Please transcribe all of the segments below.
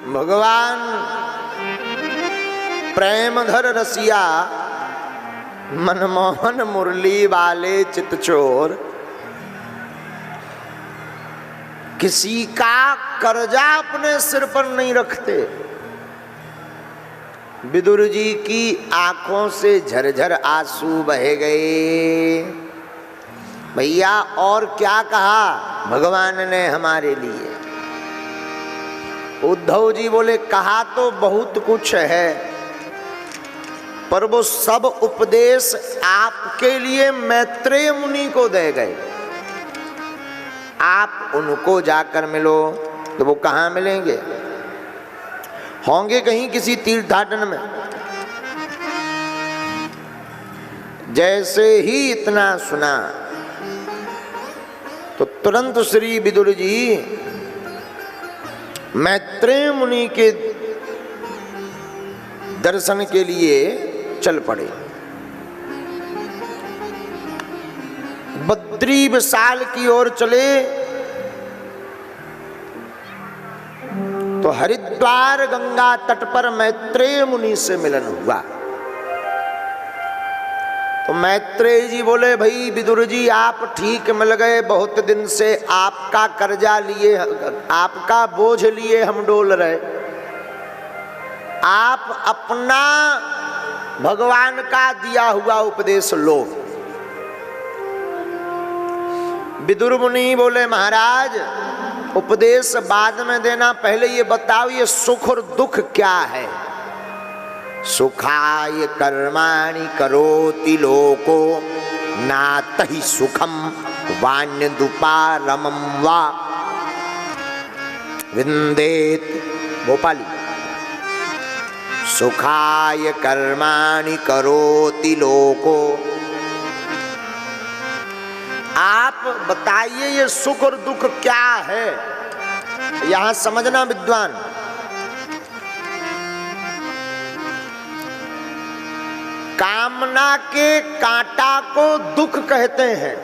भगवान प्रेमधर रसिया मनमोहन मुरली वाले चितचोर किसी का कर्जा अपने सिर पर नहीं रखते। विदुर जी की आंखों से झरझर आंसू बहे गए। भैया और क्या कहा भगवान ने हमारे लिए। उद्धव जी बोले कहा तो बहुत कुछ है, पर वो सब उपदेश आपके लिए मैत्रेय मुनि को दे गए। आप उनको जाकर मिलो। तो वो कहाँ मिलेंगे? होंगे कहीं किसी तीर्थाटन में। जैसे ही इतना सुना तो तुरंत श्री विदुर जी मैत्रेय मुनि के दर्शन के लिए चल पड़े। बद्री विशाल की ओर चले तो हरिद्वार गंगा तट पर मैत्रेय मुनि से मिलन हुआ। तो मैत्रेय जी बोले भाई विदुर जी आप ठीक मिल गए, बहुत दिन से आपका कर्जा लिए, आपका बोझ लिए हम डोल रहे। आप अपना भगवान का दिया हुआ उपदेश लो। विदुर मुनि बोले महाराज उपदेश बाद में देना, पहले ये बताओ ये सुख और दुख क्या है। सुखाय कर्माणि करोति लोको नातहि सुखम वान्यदुपारमं वा विन्देत। भोपाली। सुखाय कर्माणि करोति लोको। आप बताइए ये सुख और दुख क्या है। यहां समझना विद्वान, कामना के कांटा को दुख कहते हैं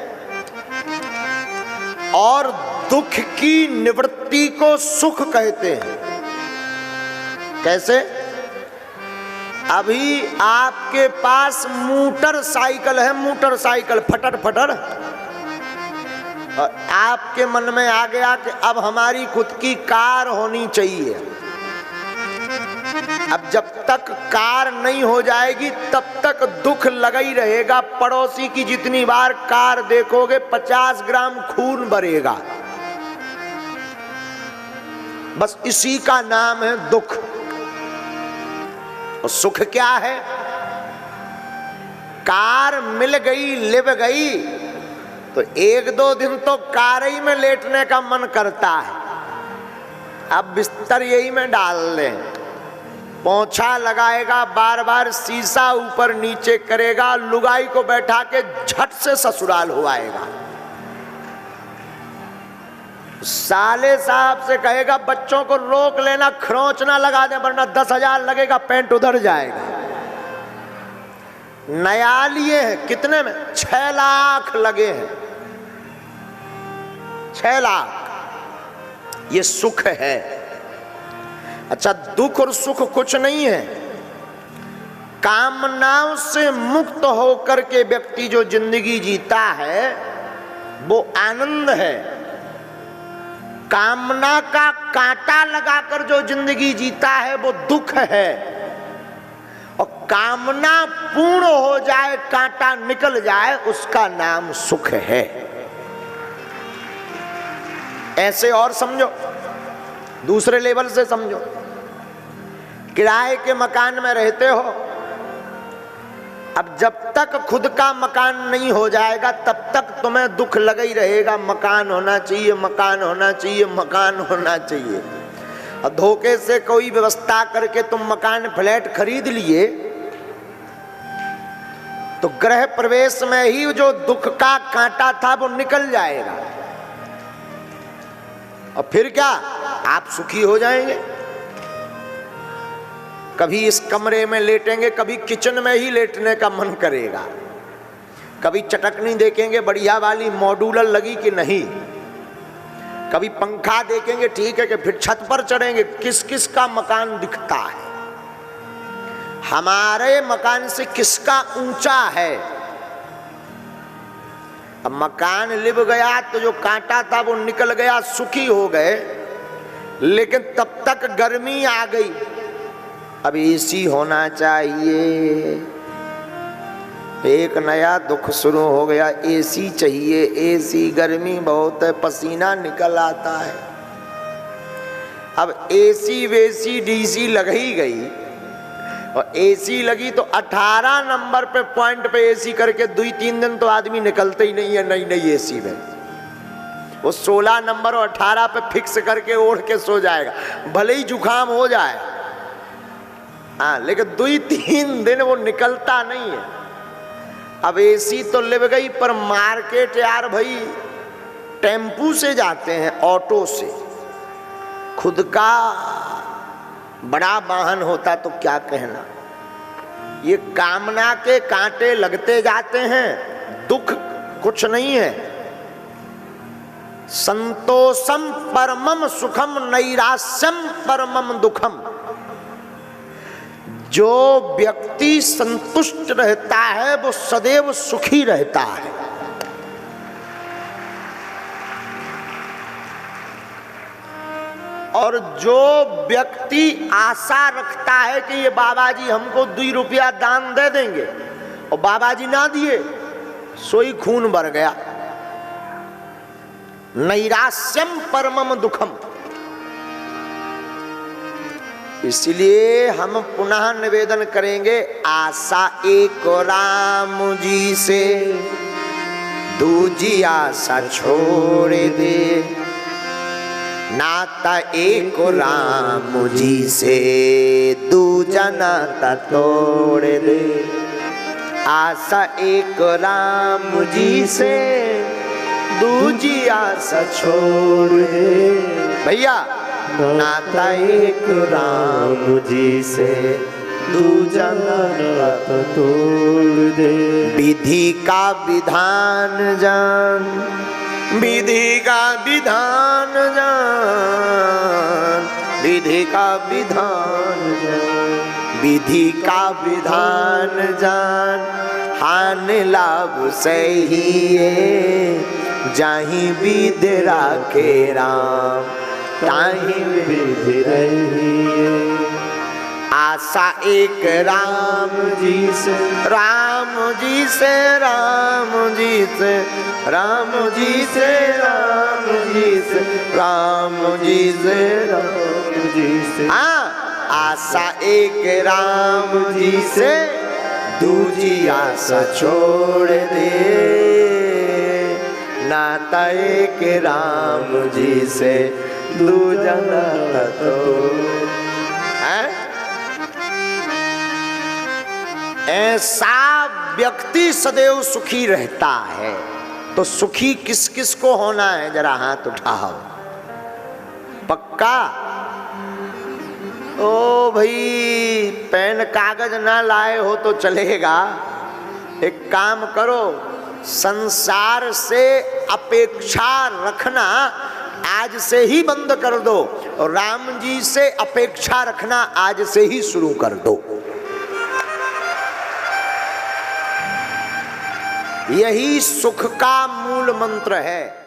और दुख की निवृत्ति को सुख कहते हैं। कैसे? अभी आपके पास मोटरसाइकिल है, मोटरसाइकिल फटर फटर, और आपके मन में आ गया कि अब हमारी खुद की कार होनी चाहिए। अब जब तक कार नहीं हो जाएगी तब तक दुख लगा ही रहेगा। पड़ोसी की जितनी बार कार देखोगे 50 ग्राम खून भरेगा। बस इसी का नाम है दुख। और सुख क्या है? कार मिल गई, लिव गई तो एक दो दिन तो कार ही में लेटने का मन करता है। अब बिस्तर यही में डाल लें, पोंछा लगाएगा, बार बार शीशा ऊपर नीचे करेगा, लुगाई को बैठा के झट से ससुराल हो आएगा। साले साहब से कहेगा बच्चों को रोक लेना, खरोंच ना लगा दे वरना 10,000 लगेगा, पैंट उधर जाएगा। नया लिए हैं, कितने में? 6 लाख लगे हैं। 6 लाख। ये सुख है। अच्छा दुख और सुख कुछ नहीं है। कामनाओं से मुक्त होकर के व्यक्ति जो जिंदगी जीता है वो आनंद है। कामना का कांटा लगाकर जो जिंदगी जीता है वो दुख है। और कामना पूर्ण हो जाए, कांटा निकल जाए, उसका नाम सुख है। ऐसे और समझो, दूसरे लेवल से समझो। किराए के मकान में रहते हो, अब जब तक खुद का मकान नहीं हो जाएगा तब तक तुम्हें दुख लगा ही रहेगा। मकान होना चाहिए, मकान होना चाहिए, मकान होना चाहिए। और धोखे से कोई व्यवस्था करके तुम मकान फ्लैट खरीद लिए तो गृह प्रवेश में ही जो दुख का कांटा था वो निकल जाएगा। और फिर क्या? आप सुखी हो जाएंगे। कभी इस कमरे में लेटेंगे, कभी किचन में ही लेटने का मन करेगा। कभी चटकनी देखेंगे बढ़िया वाली मॉड्यूलर लगी कि नहीं, कभी पंखा देखेंगे ठीक है कि फिर छत पर चढ़ेंगे। किस किस का मकान दिखता है? हमारे मकान से किसका ऊंचा है? अब मकान लिप गया तो जो कांटा था वो निकल गया, सुखी हो गए, लेकिन तब तक गर्मी आ गई। अब एसी होना चाहिए। एक नया दुख शुरू हो गया, एसी चाहिए। एसी, गर्मी बहुत है, पसीना निकल आता है। अब एसी वेसी डीसी लग ही गई, और एसी लगी तो 18 नंबर पे पॉइंट पे एसी करके 2-3 दिन तो आदमी निकलते ही नहीं है नई नई एसी में। वो 16 नंबर और 18 पे फिक्स करके ओढ़ के सो जाएगा, भले ही जुकाम हो जाए। हाँ, लेकिन 2-3 दिन वो निकलता नहीं है। अब एसी तो लिप गई, पर मार्केट यार भाई टेम्पू से जाते हैं, ऑटो से। खुद का बड़ा वाहन होता तो क्या कहना। ये कामना के कांटे लगते जाते हैं, दुख कुछ नहीं है। संतोषम परमम सुखम नैराश्यम परमम दुखम। जो व्यक्ति संतुष्ट रहता है वो सदैव सुखी रहता है। और जो व्यक्ति आशा रखता है कि ये बाबा जी हमको 2 रुपया दान दे देंगे, और बाबा जी ना दिए, सोई खून भर गया। नैराश्यम परमम दुखम। इसलिए हम पुनः निवेदन करेंगे, आशा एक राम जी से, दूजी आशा छोड़ दे। नाता एक राम जी से, दूजा नाता तोड़ दे। आशा एक राम जी से, दूजी आशा छोड़ दे। भैया, नाता एक राम जी से, दूजा नाता तोड़ दे। विधि का विधान जान, विधि का विधान जान, विधि का विधान जान, विधि का विधान जान। हान लाभ सही है, जाहि विधि राखे राम, ताहि विधि रहिए। आशा एक राम जी से, राम जी से, राम जी से, राम जी से, राम जी से, राम जी से, राम जी से। हाँ, आशा एक राम जी से, दूजी आशा छोड़ दे। नाता एक राम जी से, दूजा नाता तोड़। ऐसा व्यक्ति सदैव सुखी रहता है। तो सुखी किस किस को होना है, जरा हाथ उठाओ। पक्का? ओ भाई, पेन कागज ना लाए हो तो चलेगा। एक काम करो, संसार से अपेक्षा रखना आज से ही बंद कर दो, और राम जी से अपेक्षा रखना आज से ही शुरू कर दो। यही सुख का मूल मंत्र है।